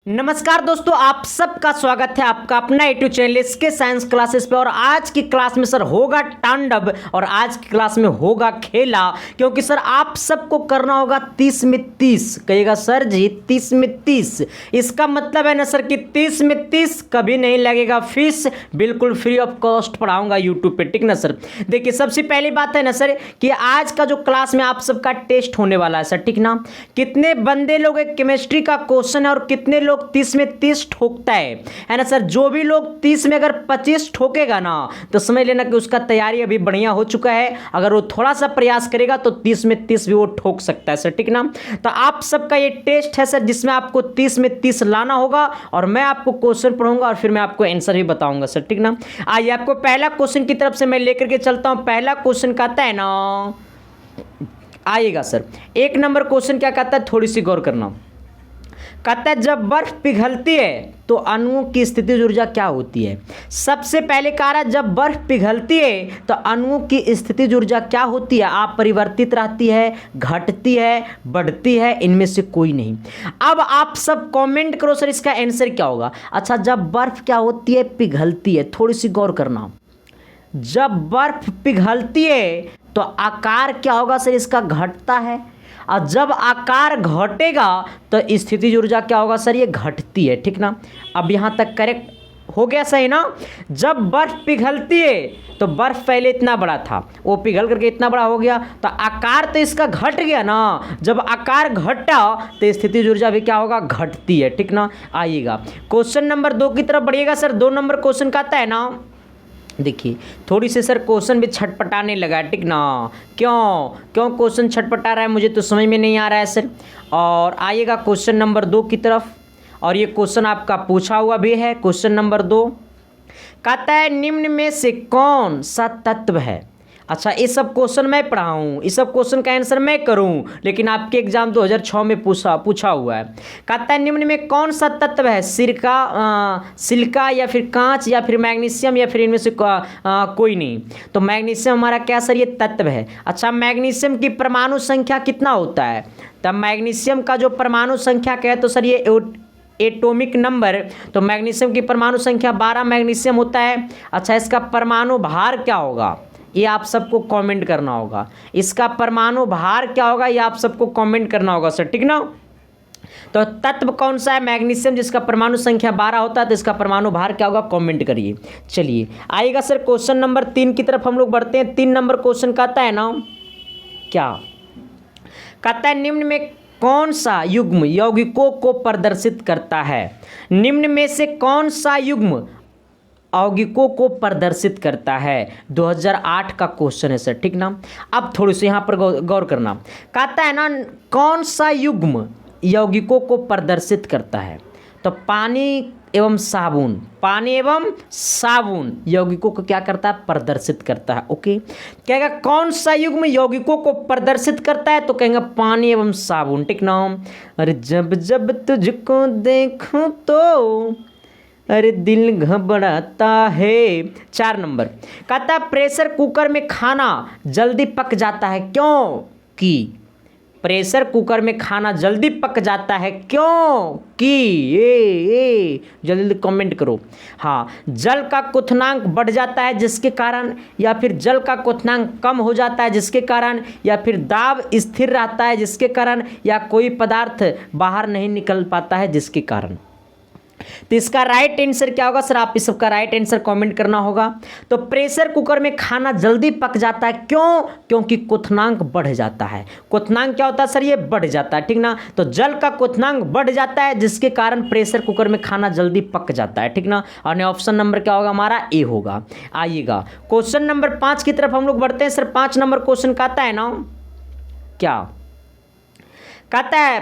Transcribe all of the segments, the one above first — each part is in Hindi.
नमस्कार दोस्तों, आप सबका स्वागत है आपका अपना यूट्यूब चैनल इसके साइंस क्लासेस पे। और आज की क्लास में सर होगा तांडव और आज की क्लास में होगा खेला, क्योंकि सर आप सबको करना होगा 30 में 30। कहिएगा सर जी 30 में 30, इसका मतलब है ना सर कि 30 में 30 कभी नहीं लगेगा फीस, बिल्कुल फ्री ऑफ कॉस्ट पढ़ाऊंगा यूट्यूब पे, ठीक ना सर। देखिए सबसे पहली बात है ना सर कि आज का जो क्लास में आप सबका टेस्ट होने वाला है सर, ठीक ना। कितने बंदे लोग केमिस्ट्री का क्वेश्चन है और कितने लोग 30 में 30 ठोकता है ना सर। जो भी लोग 30 में अगर 25 ठोकेगा ना तो समझ लेना कि उसका तैयारी अभी बढ़िया हो चुका है। अगर वो थोड़ा सा प्रयास करेगा तो 30 में 30 भी वो ठोक सकता है सर, ठीक ना। तो आप सबका ये टेस्ट है सर जिसमें आपको 30 में 30 लाना होगा और मैं आपको क्वेश्चन पढ़ूंगा और फिर मैं आपको आंसर भी बताऊंगा सर, ठीक ना। आइए आपको पहला क्वेश्चन की तरफ से मैं लेकर के चलता हूं। पहला क्वेश्चन कहता है ना, आइएगा सर, 1 नंबर क्वेश्चन क्या कहता है, थोड़ी सी गौर करना। कहता है जब बर्फ पिघलती है तो अणुओं की स्थितिज ऊर्जा क्या होती है। सबसे पहले कह रहा है जब बर्फ पिघलती है तो अणुओं की स्थितिज ऊर्जा क्या होती है। आप परिवर्तित रहती है, घटती है, बढ़ती है, इनमें से कोई नहीं। अब आप सब कमेंट करो सर इसका आंसर क्या होगा। अच्छा, जब बर्फ क्या होती है, पिघलती है। थोड़ी सी गौर करना, जब बर्फ पिघलती है तो आकार क्या होगा सर, इसका घटता है। और जब आकार घटेगा तो स्थितिज ऊर्जा क्या होगा सर, ये घटती है, ठीक ना। अब यहाँ तक करेक्ट हो गया, सही ना। जब बर्फ पिघलती है तो बर्फ पहले इतना बड़ा था, वो पिघल करके इतना बड़ा हो गया तो आकार तो इसका घट गया ना। जब आकार घटा तो स्थितिज ऊर्जा भी क्या होगा, घटती है, ठीक ना। आइएगा क्वेश्चन नंबर 2 की तरफ बढ़िएगा सर। 2 नंबर क्वेश्चन कहता है ना, देखिए थोड़ी सी सर क्वेश्चन भी छटपटाने लगा, ठीक ना। क्यों क्वेश्चन छटपटा रहा है मुझे तो समझ में नहीं आ रहा है सर। और आइएगा क्वेश्चन नंबर 2 की तरफ, और ये क्वेश्चन आपका पूछा हुआ भी है। क्वेश्चन नंबर 2 कहता है निम्न में से कौन सा तत्व है। अच्छा, ये सब क्वेश्चन मैं पढ़ाऊँ, इस सब क्वेश्चन का आंसर मैं करूँ, लेकिन आपके एग्जाम 2006 में पूछा हुआ है। कहता है निम्न में कौन सा तत्व है, सिलिका या फिर कांच या फिर मैग्नीशियम या फिर इनमें से कोई नहीं। तो मैग्नीशियम हमारा क्या सर, ये तत्व है। अच्छा, मैग्नीशियम की परमाणु संख्या कितना होता है। तब मैग्नीशियम का जो परमाणु संख्या क्या है तो सर ये एटॉमिक नंबर, तो मैग्नीशियम की परमाणु संख्या 12 मैग्नीशियम होता है। अच्छा, इसका परमाणु भार क्या होगा, ये आप सबको कमेंट करना होगा। इसका परमाणु भार क्या होगा ये आप सबको कमेंट करना होगा सर, ठीक ना। तो तत्व कौन सा है, मैग्नीशियम, जिसका परमाणु संख्या 12 होता है, तो इसका परमाणु भार क्या होगा, कमेंट करिए। चलिए आइएगा सर क्वेश्चन नंबर 3 की तरफ हम लोग बढ़ते हैं। 3 नंबर क्वेश्चन कहता है ना, क्या कहता है निम्न में कौन सा युग्म यौगिकों को प्रदर्शित करता है। निम्न में से कौन सा युग्म यौगिकों को प्रदर्शित करता है। 2008 का क्वेश्चन है सर, ठीक ना। अब थोड़ी सी यहाँ पर गौर करना। कहता है ना कौन सा युग्म यौगिकों को प्रदर्शित करता है, तो पानी एवं साबुन यौगिकों को क्या करता है, प्रदर्शित करता है। ओके, कहेगा कौन सा युग्म यौगिकों को प्रदर्शित करता है, तो कहेंगे पानी एवं साबुन, ठीक ना। अरे जब जब तुझको देखूं तो अरे दिल घबराता है। 4 नंबर कहता है प्रेशर कुकर में खाना जल्दी पक जाता है, क्योंकि प्रेशर कुकर में खाना जल्दी पक जाता है क्योंकि जल्दी कमेंट करो। हाँ, जल का क्वथनांक बढ़ जाता है जिसके कारण, या फिर जल का क्वथनांक कम हो जाता है जिसके कारण, या फिर दाब स्थिर रहता है जिसके कारण, या कोई पदार्थ बाहर नहीं निकल पाता है जिसके कारण। तो इसका राइट आंसर क्या होगा सर, आप इस सबका राइट आंसर कमेंट करना होगा। तो प्रेशर कुकर में खाना जल्दी पक जाता है क्योंकि क्वथनांक बढ़ जाता है। क्वथनांक क्या होता है सर, ये बढ़ जाता है, ठीक ना। तो जल का क्वथनांक बढ़ जाता है जिसके कारण प्रेशर कुकर में खाना जल्दी पक जाता है, ठीक ना। और ऑप्शन नंबर क्या होगा हमारा, ए होगा। आइएगा क्वेश्चन नंबर 5 की तरफ हम लोग बढ़ते हैं सर। 5 नंबर क्वेश्चन कहता है ना, क्या कहता है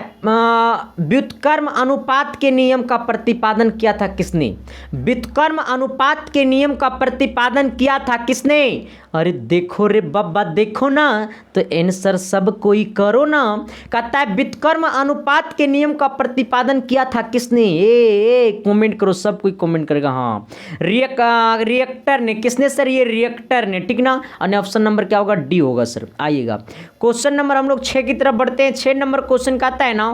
व्युत्क्रम अनुपात के नियम का प्रतिपादन किया था किसने। व्युत्क्रम अनुपात के नियम का प्रतिपादन किया था किसने। अरे देखो रे बब्बा, देखो ना, तो आंसर सब कोई करो ना। कहता है व्युत्क्रम अनुपात के नियम का प्रतिपादन किया था किसने। कमेंट करो, सब कोई कमेंट करेगा। हाँ, रिएक्टर ने। किसने सर, ये रिएक्टर ने, ठीक ना। और ऑप्शन नंबर क्या होगा, डी होगा सर। आइएगा क्वेश्चन नंबर हम लोग 6 की तरफ बढ़ते हैं। 6 नंबर क्वेश्चन का आता है ना,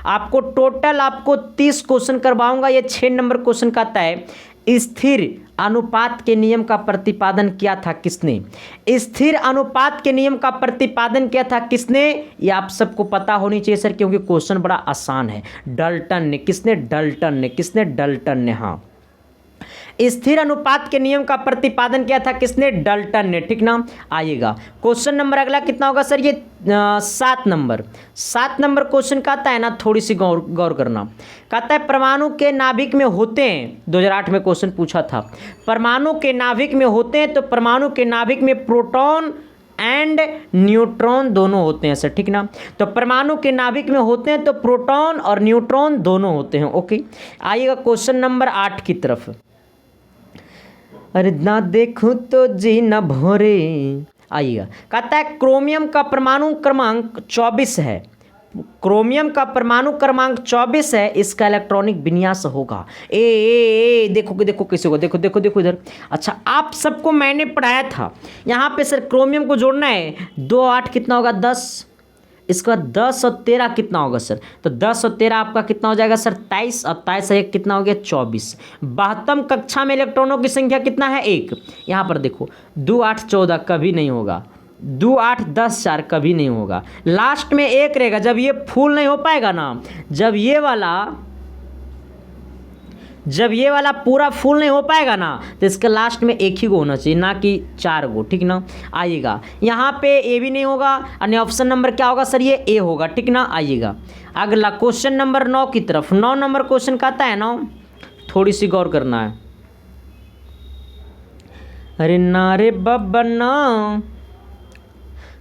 आपको टोटल आपको 30 क्वेश्चन करवाऊंगा। ये 6 नंबर क्वेश्चन का आता है, स्थिर अनुपात के नियम का प्रतिपादन किया था किसने? स्थिर अनुपात के नियम का प्रतिपादन किया था किसने? ये आप सबको पता होनी चाहिए सर, क्योंकि क्वेश्चन बड़ा आसान है। डाल्टन ने। किसने? डाल्टन ने। किसने? डाल्टन ने। हाँ, स्थिर अनुपात के नियम का प्रतिपादन किया था किसने? डाल्टन ने। ठीक ना। आइएगा क्वेश्चन नंबर अगला कितना होगा सर? ये 7 नंबर। 7 नंबर क्वेश्चन का आता है ना, थोड़ी सी गौर करना। कहता है परमाणु के नाभिक में होते हैं, 2008 में क्वेश्चन पूछा था, परमाणु के नाभिक में होते हैं, तो परमाणु के नाभिक में प्रोटॉन एंड न्यूट्रॉन दोनों होते हैं सर। ठीक ना। तो परमाणु के नाभिक में होते हैं तो प्रोटॉन और न्यूट्रॉन दोनों होते हैं। ओके, आइएगा क्वेश्चन नंबर 8 की तरफ। अरे ना देखूं तो जी न भोरे। आइएगा, कहता है क्रोमियम का परमाणु क्रमांक 24 है। क्रोमियम का परमाणु क्रमांक 24 है, इसका इलेक्ट्रॉनिक विन्यास होगा देखो देखो कैसे होगा, देखो देखो देखो इधर। अच्छा, आप सबको मैंने पढ़ाया था, यहाँ पे सर क्रोमियम को जोड़ना है। 2 8 कितना होगा? 10। इसका 10 और 13 कितना होगा सर? तो 10 और 13 आपका कितना हो जाएगा सर? 23। और 23 एक कितना हो गया? 24। 72 कक्षा में इलेक्ट्रॉनों की संख्या कितना है? 1। यहाँ पर देखो 2 8 14 कभी नहीं होगा, 2 8 10 4 कभी नहीं होगा, लास्ट में 1 रहेगा। जब ये फुल नहीं हो पाएगा ना, जब ये वाला पूरा फुल नहीं हो पाएगा ना, तो इसके लास्ट में 1 ही गो होना चाहिए, ना कि 4 गो। ठीक ना। आइएगा, यहाँ पे ए भी नहीं होगा, अन्य ऑप्शन नंबर क्या होगा सर? ये ए होगा। ठीक ना। आइएगा अगला क्वेश्चन नंबर 9 की तरफ। 9 नंबर क्वेश्चन का आता है ना, थोड़ी सी गौर करना है। अरे नारे बब्बना,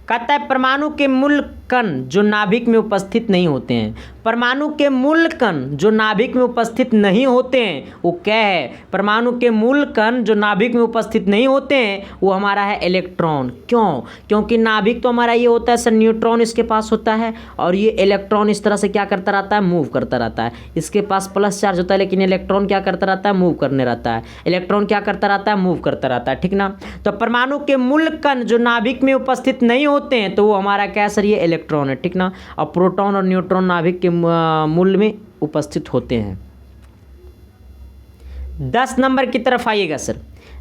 कहता है परमाणु के मूल कण जो नाभिक में उपस्थित नहीं होते हैं। परमाणु के मूल कण जो नाभिक में उपस्थित नहीं होते हैं वो क्या है? परमाणु के मूल कण जो नाभिक में उपस्थित नहीं होते हैं वो हमारा है इलेक्ट्रॉन। क्यों? क्योंकि नाभिक तो हमारा ये होता है सर, न्यूट्रॉन इसके पास होता है, और ये इलेक्ट्रॉन इस तरह से क्या करता रहता है? मूव करता रहता है। इसके पास प्लस चार्ज होता है, लेकिन इलेक्ट्रॉन क्या करता रहता है? मूव करने रहता है। इलेक्ट्रॉन क्या करता रहता है? मूव करता रहता है। ठीक ना। तो परमाणु के मूल कण जो नाभिक में उपस्थित नहीं होते हैं तो वो हमारा क्या सर? ये इलेक्ट्रॉन है। ठीक ना। और प्रोटॉन और न्यूट्रॉन नाभिक के मूल में उपस्थित होते हैं। 10 नंबर की तरफ आइएगा सर।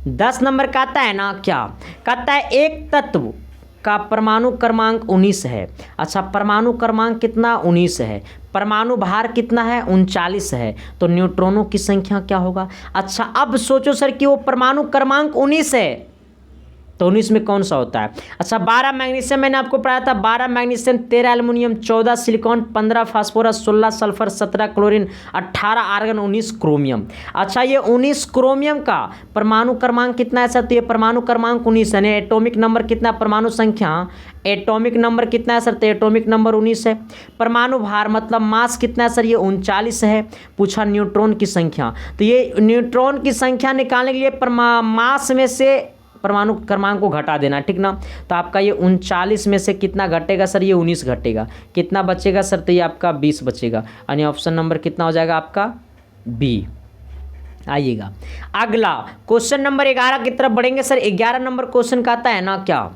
10 नंबर का आता है ना, क्या कहता है? एक तत्व का परमाणु क्रमांक 19 है। अच्छा, परमाणु क्रमांक कितना? 19 है। परमाणु भार कितना है? 39 है। तो न्यूट्रॉनों की संख्या क्या होगा? अच्छा, अब सोचो सर कि वो परमाणु क्रमांक 19 है, तो 19 में कौन सा होता है? अच्छा, 12 मैग्नीशियम मैंने आपको पढ़ाया था। 12 magnesium, 13 aluminium, 14 silicon, 15 phosphorus, 16 sulphur, 17 chlorine, 18 argon, 19 chromium. अच्छा, ये 19 क्रोमियम का परमाणु क्रमांक कितना है सर? तो ये परमाणु क्रमांक 19 है। एटॉमिक नंबर कितना? परमाणु संख्या एटॉमिक नंबर कितना है सर? तो एटॉमिक नंबर 19 है। परमाणु भार मतलब मास कितना है सर? ये 39 है। पूछा न्यूट्रॉन की संख्या, तो ये न्यूट्रॉन की संख्या निकालने के लिए मास में से परमाणु क्रमांक को घटा देना। ठीक ना। तो आपका ये 39 में से कितना घटेगा सर? ये 19 घटेगा। कितना बचेगा सर? तो ये आपका 20 बचेगा। यानी ऑप्शन नंबर कितना हो जाएगा आपका? बी। आइएगा अगला क्वेश्चन नंबर 11 की तरफ बढ़ेंगे सर। 11 नंबर क्वेश्चन का आता है ना, क्या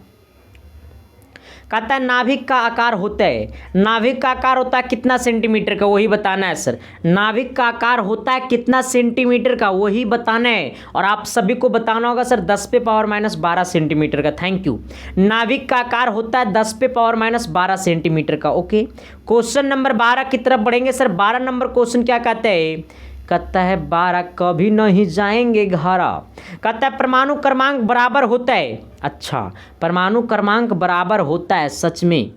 कहता है? नाभिक का आकार होता है, नाभिक का आकार होता है कितना सेंटीमीटर का? वही बताना है सर। नाभिक का आकार होता है कितना सेंटीमीटर का? वही बताना है। और आप सभी को बताना होगा सर 10 पे पावर माइनस 12 सेंटीमीटर का। Thank you. नाभिक का आकार होता है 10 पे पावर माइनस 12 सेंटीमीटर का। ओके, क्वेश्चन नंबर 12 की तरफ बढ़ेंगे सर। 12 नंबर क्वेश्चन क्या कहता है? कहता है 12 कभी नहीं जाएंगे घरा। कहता है परमाणु क्रमांक बराबर होता है। अच्छा, परमाणु क्रमांक बराबर होता है सच में?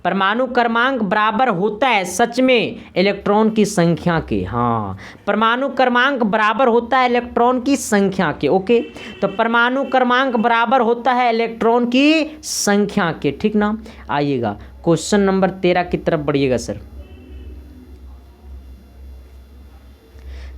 परमाणु क्रमांक बराबर होता है सच में इलेक्ट्रॉन की संख्या के। हाँ, परमाणु क्रमांक बराबर होता है इलेक्ट्रॉन की संख्या के। ओके, तो परमाणु क्रमांक बराबर होता है इलेक्ट्रॉन की संख्या के। ठीक ना। आइएगा क्वेश्चन नंबर 13 की तरफ बढ़िएगा सर।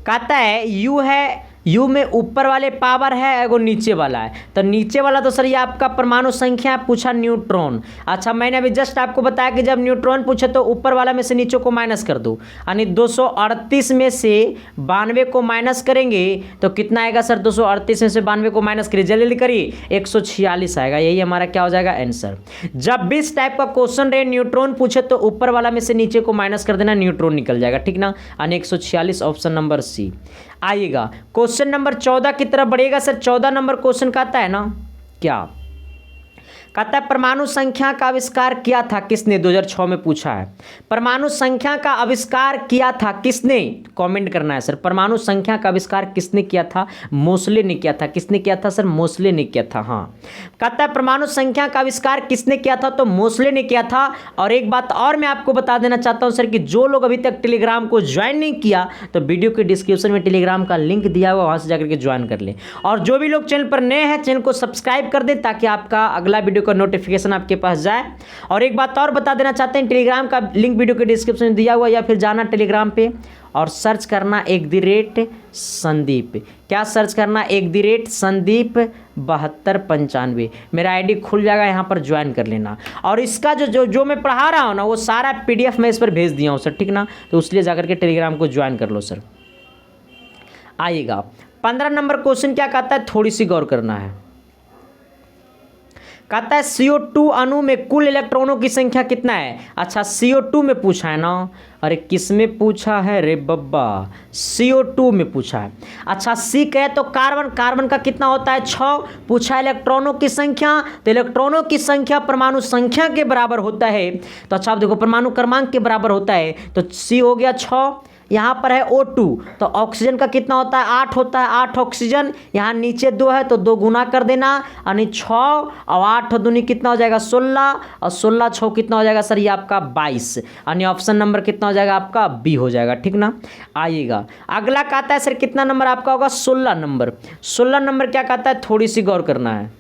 कहता है U है यू में ऊपर वाले पावर है, एगो नीचे वाला है। तो नीचे वाला तो सर ये आपका परमाणु संख्या है, पूछा न्यूट्रॉन। अच्छा, मैंने अभी जस्ट आपको बताया कि जब न्यूट्रॉन पूछे तो ऊपर वाला में से नीचे को माइनस कर दो, यानी 238 में से 92 को माइनस करेंगे तो कितना आएगा सर? 238 में से 92 को माइनस करिए, जल्दी जल्दी करिए, 146 आएगा। यही हमारा क्या हो जाएगा? आंसर। जब भी इस टाइप का क्वेश्चन रहे, न्यूट्रॉन पूछे तो ऊपर वाला में से नीचे को माइनस कर देना, न्यूट्रॉन निकल जाएगा, ठीक ना। यानी 146 ऑप्शन नंबर सी आइएगा। क्वेश्चन नंबर 14 की तरफ बढ़िएगा सर। 14 नंबर क्वेश्चन कहता है ना, क्या कहता है? परमाणु संख्या का आविष्कार किया था किसने? 2006 में पूछा है। परमाणु संख्या का आविष्कार किया था किसने? कमेंट करना है सर। परमाणु संख्या का आविष्कार किसने किया था? मोसले ने किया था। किसने किया था सर? मोसले ने किया था। हाँ, कहता है परमाणु संख्या का आविष्कार किसने किया था? तो मोसले ने किया था। और एक बात और मैं आपको बता देना चाहता हूं सर कि जो लोग अभी तक टेलीग्राम को ज्वाइन नहीं किया तो वीडियो के डिस्क्रिप्शन में टेलीग्राम का लिंक दिया हुआ, वहां से जाकर के ज्वाइन कर ले। और जो भी लोग चैनल पर नए हैं, चैनल को सब्सक्राइब कर दें ताकि आपका अगला वीडियो का नोटिफिकेशन आपके पास जाए। और एक बात और बता देना चाहते हैं, टेलीग्राम का लिंक वीडियो के डिस्क्रिप्शन में दिया हुआ, या फिर जाना टेलीग्राम पे और सर्च करना @संदीप। क्या सर्च करना? @संदीप 7295। मेरा आईडी खुल जाएगा, यहाँ पर ज्वाइन कर लेना। और इसका जो मैं पढ़ा रहा हूँ ना, वो सारा PDF मैं इस पर भेज दिया हूँ सर, ठीक ना। तो इसलिए जाकर के टेलीग्राम को ज्वाइन कर लो सर। आइएगा 15 नंबर क्वेश्चन क्या कहता है, थोड़ी सी गौर करना है। कहता है CO2 अणु में कुल इलेक्ट्रॉनों की संख्या कितना है? अच्छा, CO2 में पूछा है ना। अरे किस में पूछा है रे बब्बा? CO2 में पूछा है। अच्छा, C कहे तो कार्बन, कार्बन का कितना होता है? 6। पूछा इलेक्ट्रॉनों की संख्या, तो इलेक्ट्रॉनों की संख्या परमाणु संख्या के बराबर होता है। तो अच्छा, आप देखो परमाणु क्रमांक के बराबर होता है, तो C हो गया 6। यहाँ पर है O2, तो ऑक्सीजन का कितना होता है? 8 होता है। 8 ऑक्सीजन, यहाँ नीचे 2 है तो 2 गुना कर देना, यानी 6 और 8 दूनी कितना हो जाएगा? 16, और 16 6 कितना हो जाएगा सर? ये आपका 22, यानी ऑप्शन नंबर कितना हो जाएगा आपका? B हो जाएगा, ठीक ना। आइएगा अगला कहता है सर कितना नंबर आपका होगा? 16 नंबर। 16 नंबर क्या कहता है? थोड़ी सी गौर करना है।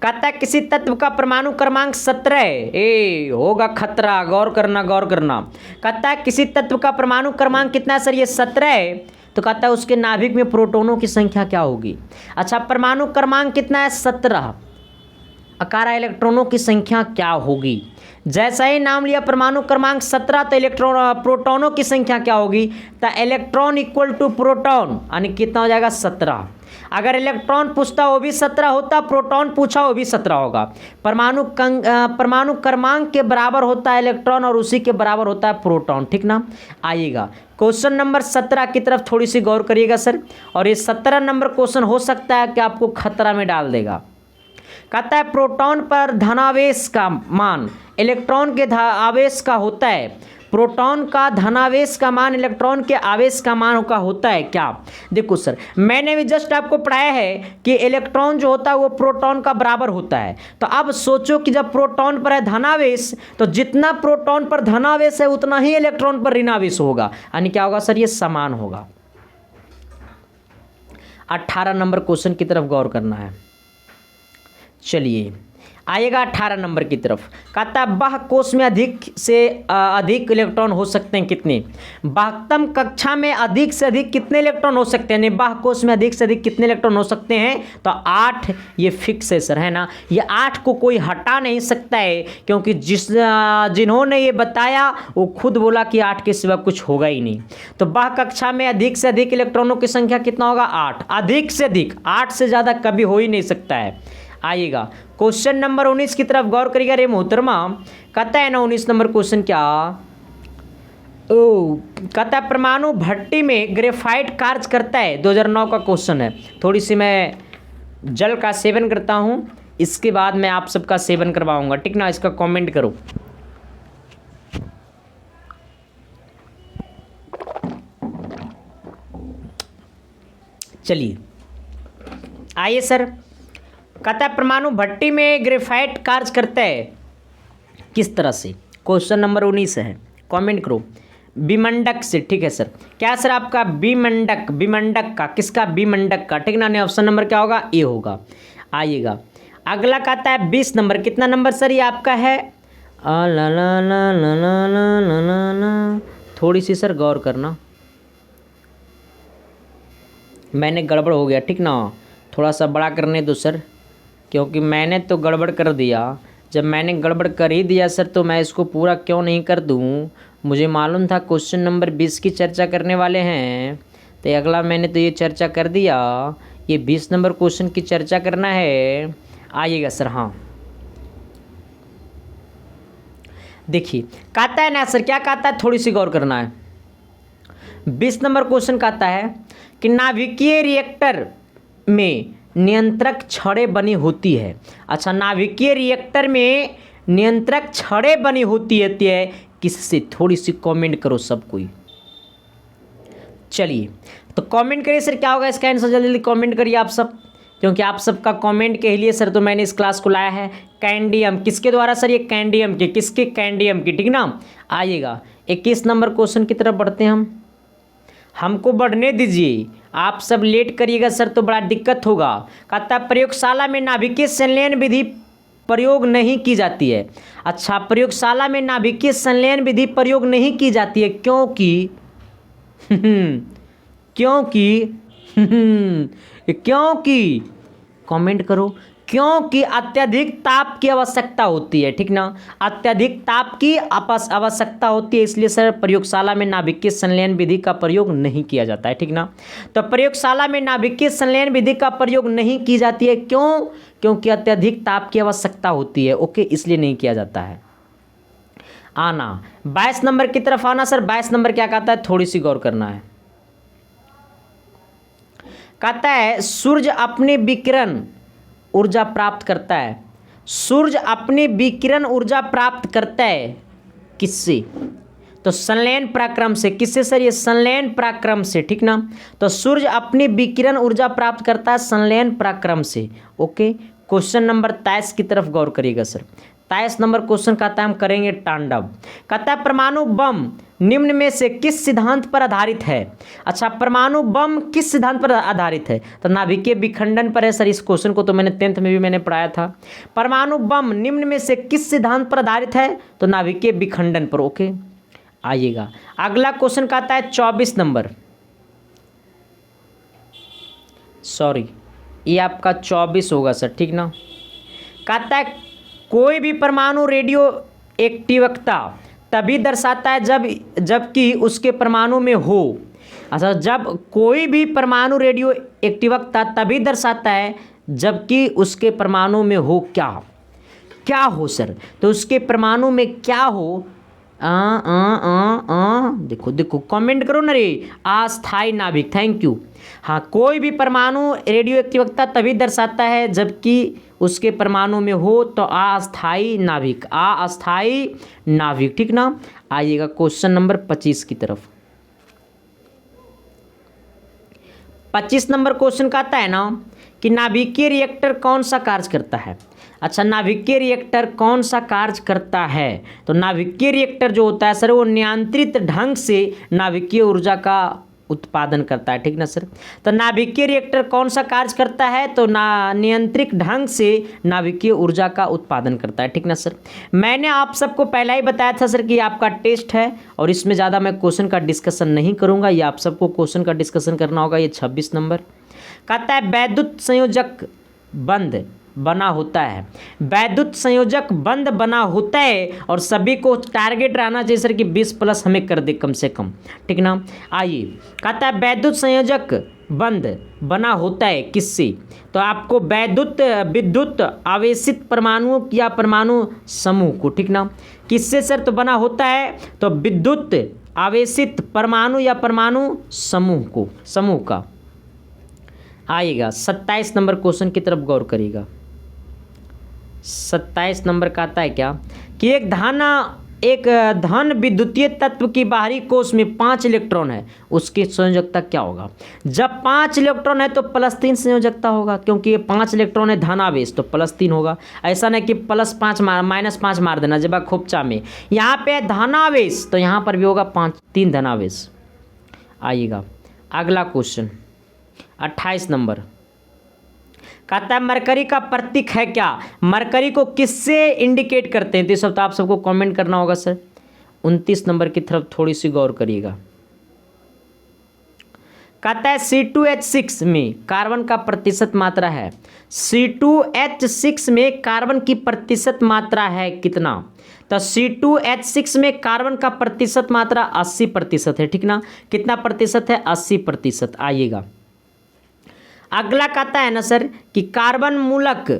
कहता है किसी तत्व का परमाणु क्रमांक 17 होगा खतरा। गौर करना, गौर करना। कहता है किसी तत्व का परमाणु क्रमांक कितना है सर? ये 17। तो कहता है उसके नाभिक में प्रोटॉनों की संख्या क्या होगी? अच्छा, परमाणु क्रमांक कितना है? 17। अकारा इलेक्ट्रॉनों की संख्या क्या होगी? जैसा ही नाम लिया परमाणु क्रमांक 17, तो प्रोटॉनों की संख्या क्या होगी? तो इलेक्ट्रॉन इक्वल टू प्रोटॉन, यानी कितना हो जाएगा? 17। अगर इलेक्ट्रॉन पूछता वो भी 17 होता, प्रोटॉन पूछा वो भी 17 होगा। परमाणु क्रमांक के बराबर होता है इलेक्ट्रॉन और उसी के बराबर होता है प्रोटॉन, ठीक ना। आइएगा क्वेश्चन नंबर 17 की तरफ थोड़ी सी गौर करिएगा सर। और ये 17 नंबर क्वेश्चन हो सकता है कि आपको खतरा में डाल देगा। कहता है प्रोटॉन पर धनावेश का मान इलेक्ट्रॉन के आवेश का होता है। प्रोटॉन का धनावेश का मान इलेक्ट्रॉन के आवेश का मान का होता है क्या? देखो सर, मैंने भी जस्ट आपको पढ़ाया है कि इलेक्ट्रॉन जो होता है वो प्रोटॉन का बराबर होता है। तो अब सोचो कि जब प्रोटॉन पर है धनावेश, तो जितना प्रोटॉन पर धनावेश है उतना ही इलेक्ट्रॉन पर ऋणावेश होगा, यानी क्या होगा सर? ये समान होगा। 18 नंबर क्वेश्चन की तरफ गौर करना है। चलिए आइएगा 18 नंबर की तरफ। कहता है बाह्य कोश में अधिक से अधिक इलेक्ट्रॉन हो सकते हैं कितने? बाह्यतम कक्षा में अधिक से अधिक कितने इलेक्ट्रॉन हो सकते हैं? बाह्य कोश में अधिक से अधिक कितने इलेक्ट्रॉन हो सकते हैं? तो 8। ये फिक्स है सर, है ना। ये 8 को कोई हटा नहीं सकता है, क्योंकि जिन्होंने ये बताया वो खुद बोला कि 8 के सिवा कुछ होगा ही नहीं। तो बाह्य कक्षा में अधिक से अधिक इलेक्ट्रॉनों की संख्या कितना होगा? 8। अधिक से अधिक, 8 से ज़्यादा कभी हो ही नहीं सकता है। आइएगा क्वेश्चन नंबर 19 की तरफ गौर करिएगा रे मोहतरमा। कहता है ना 19 नंबर क्वेश्चन क्या? कहता है परमाणु भट्टी में ग्रेफाइट कार्य करता है। 2009 का क्वेश्चन है। थोड़ी सी मैं जल का सेवन करता हूँ, इसके बाद मैं आप सबका सेवन करवाऊंगा, ठीक ना। इसका कमेंट करो। चलिए आइए सर। कहता है परमाणु भट्टी में ग्रेफाइट कार्य करता है किस तरह से? क्वेश्चन नंबर 19 है, कमेंट करो। विमंडक से, ठीक है सर। क्या सर आपका? विमंडक, विमंडक का, किसका? विमंडक का, ठीक ना। ऑप्शन नंबर क्या होगा? ए होगा। आइएगा अगला कहता है 20 नंबर। कितना नंबर सर ये आपका है? ला ला ला ला ला ला ला ला। थोड़ी सी सर गौर करना। मैंने गड़बड़ हो गया, ठीक ना, थोड़ा सा बड़ा करने दो सर, क्योंकि मैंने तो गड़बड़ कर दिया। जब मैंने गड़बड़ कर ही दिया सर तो मैं इसको पूरा क्यों नहीं कर दूँ। मुझे मालूम था क्वेश्चन नंबर 20 की चर्चा करने वाले हैं, तो अगला मैंने तो ये चर्चा कर दिया, ये 20 नंबर क्वेश्चन की चर्चा करना है। आइएगा सर। हाँ देखिए कहता है ना सर, क्या कहता है, थोड़ी सी गौर करना है। 20 नंबर क्वेश्चन कहता है कि नाभिकीय रिएक्टर में नियंत्रक छड़ें बनी होती है। अच्छा, नाभिकीय रिएक्टर में नियंत्रक छड़ें बनी होती है किससे? थोड़ी सी कमेंट करो सब कोई। चलिए तो कमेंट करिए सर, क्या होगा इसका आंसर, जल्दी जल्दी कमेंट करिए आप सब, क्योंकि आप सबका कमेंट के लिए सर तो मैंने इस क्लास को लाया है। कैंडियम किसके द्वारा सर? ये कैंडियम के, किसके? कैंडियम की, ठीक ना। आइएगा 21 नंबर क्वेश्चन की तरफ बढ़ते हैं हम। हमको बढ़ने दीजिए, आप सब लेट करिएगा सर तो बड़ा दिक्कत होगा। कहता है प्रयोगशाला में नाभिकीय संलयन विधि प्रयोग नहीं की जाती है। अच्छा, प्रयोगशाला में नाभिकीय संलयन विधि प्रयोग नहीं की जाती है क्योंकि क्योंकि कमेंट करो, क्योंकि अत्यधिक ताप की आवश्यकता होती है, ठीक ना। अत्यधिक ताप की आवश्यकता होती है, इसलिए सर प्रयोगशाला में नाभिकीय संलयन विधि का प्रयोग नहीं किया जाता है, ठीक ना। तो प्रयोगशाला में नाभिकीय संलयन विधि का प्रयोग नहीं की जाती है, क्यों? क्योंकि अत्यधिक ताप की आवश्यकता होती है, ओके, इसलिए नहीं किया जाता है। आना 22 नंबर की तरफ आना सर। 22 नंबर क्या कहता है, थोड़ी सी गौर करना है। कहता है सूर्य अपने विकिरण ऊर्जा प्राप्त करता है। सूर्य अपने विकिरण ऊर्जा प्राप्त करता है किससे? तो संलयन पराक्रम से। किससे सर? ये संलयन पराक्रम से, ठीक ना। तो सूर्य अपनी विकिरण ऊर्जा प्राप्त करता है संलयन पराक्रम से, ओके। क्वेश्चन नंबर 23 की तरफ गौर करिएगा सर। 23 नंबर क्वेश्चन कहता है हम करेंगे तांडव। कहता है परमाणु बम निम्न में से किस सिद्धांत पर आधारित है? अच्छा, परमाणु बम किस सिद्धांत पर आधारित है? तो नाभिकीय विखंडन पर है सर। इस क्वेश्चन को तो मैंने 10th में भी मैंने पढ़ाया था। परमाणु बम निम्न में से किस सिद्धांत पर आधारित है? तो नाभिकीय विखंडन पर, ओके। आइएगा अगला क्वेश्चन कहता है 24 नंबर, सॉरी ये आपका 24 होगा सर, ठीक ना। कहता है कोई भी परमाणु रेडियो एक्टिवता तभी दर्शाता है जबकि उसके परमाणु में हो। अच्छा, जब कोई भी परमाणु रेडियो एक्टिवता तभी दर्शाता है जबकि उसके परमाणु में हो क्या हो सर? तो उसके परमाणु में क्या हो? देखो कमेंट करो ना रे। अस्थायी नाभिक, थैंक यू। हाँ, कोई भी परमाणु रेडियो एक्टिवता तभी दर्शाता है जबकि उसके परमाणु में हो, तो अस्थायी नाभिक, ठीक ना। आइएगा क्वेश्चन नंबर 25 की तरफ। 25 नंबर क्वेश्चन कहता है ना कि नाभिकीय रिएक्टर कौन सा कार्य करता है? अच्छा, नाभिकीय रिएक्टर कौन सा कार्य करता है? तो नाभिकीय रिएक्टर जो होता है सर वो नियंत्रित ढंग से नाभिकीय ऊर्जा का उत्पादन करता है, ठीक ना सर। तो नाभिकीय रिएक्टर कौन सा कार्य करता है? तो नियंत्रित ढंग से नाभिकीय ऊर्जा का उत्पादन करता है, ठीक ना सर। मैंने आप सबको पहले ही बताया था सर कि आपका टेस्ट है और इसमें ज़्यादा मैं क्वेश्चन का डिस्कशन नहीं करूँगा, ये आप सबको क्वेश्चन का डिस्कशन करना होगा। ये 26 नंबर कहता है वैद्युत संयोजक बंद बना होता है। वैद्युत संयोजक बंद बना होता है और सभी को टारगेट रहना चाहिए सर कि 20+ हमें कर दे कम से कम, ठीक ना। आइए, कहता है वैद्युत संयोजक बंद बना होता है किससे? तो आपको विद्युत आवेशित परमाणुओं या परमाणु समूह को, ठीक ना। किससे सर? तो बना होता है तो विद्युत आवेशित परमाणु या परमाणु समूह का। आइएगा 27 नंबर क्वेश्चन की तरफ गौर करिएगा। 27 नंबर का आता है क्या कि एक धन विद्युतीय तत्व की बाहरी कोश में 5 इलेक्ट्रॉन है, उसकी संयोजकता क्या होगा? जब 5 इलेक्ट्रॉन है तो +3 संयोजकता होगा, क्योंकि ये 5 इलेक्ट्रॉन है धनावेश तो +3 होगा। ऐसा नहीं कि +5 -5 मार देना जब खोपचा में। यहाँ पे धनावेश तो यहाँ पर भी होगा 3 धनावेश। आइएगा अगला क्वेश्चन 28 नंबर कहता है मरकरी का प्रतीक है क्या? मरकरी को किससे इंडिकेट करते हैं? तो सब तो आप सबको कमेंट करना होगा सर। 29 नंबर की तरफ थोड़ी सी गौर करिएगा। कहता है C2H6 में कार्बन का प्रतिशत मात्रा है, C2H6 में कार्बन की प्रतिशत मात्रा है कितना? तो C2H6 में कार्बन का प्रतिशत मात्रा 80% है, ठीक ना? कितना प्रतिशत है? 80%। आइएगा अगला कहता है ना सर कि कार्बन मूलक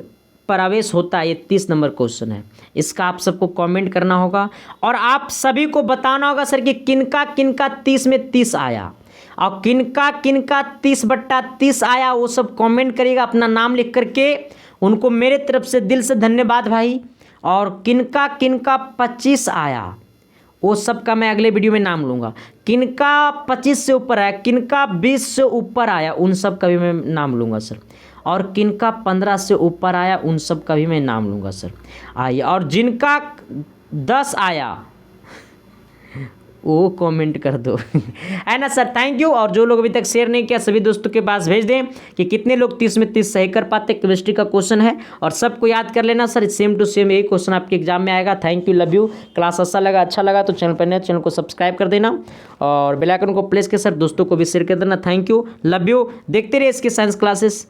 प्रवेश होता है, ये 30 नंबर क्वेश्चन है। इसका आप सबको कमेंट करना होगा और आप सभी को बताना होगा सर कि किनका किनका 30 में 30 आया और किनका किनका 30/30 आया, वो सब कमेंट करिएगा अपना नाम लिख करके। उनको मेरे तरफ से दिल से धन्यवाद भाई। और किनका किनका 25 आया वो सब का मैं अगले वीडियो में नाम लूँगा। किनका 25 से ऊपर आया, किनका 20 से ऊपर आया, उन सब का भी मैं नाम लूँगा सर। और किनका 15 से ऊपर आया उन सब का भी मैं नाम लूँगा सर। आइए, और जिनका 10 आया वो कमेंट कर दो है ना सर। Thank you. और जो लोग अभी तक शेयर नहीं किया सभी दोस्तों के पास भेज दें कि कितने लोग 30 में 30 सही कर पाते। केमिस्ट्री का क्वेश्चन है और सबको याद कर लेना सर, सेम टू सेम यही क्वेश्चन आपके एग्जाम में आएगा। Thank you, love you. Class अच्छा लगा तो चैनल पर नए चैनल को सब्सक्राइब कर देना और बेल आइकन को प्रेस के सर दोस्तों को भी शेयर कर देना। Thank you, love you. देखते रहिए इसके साइंस क्लासेस।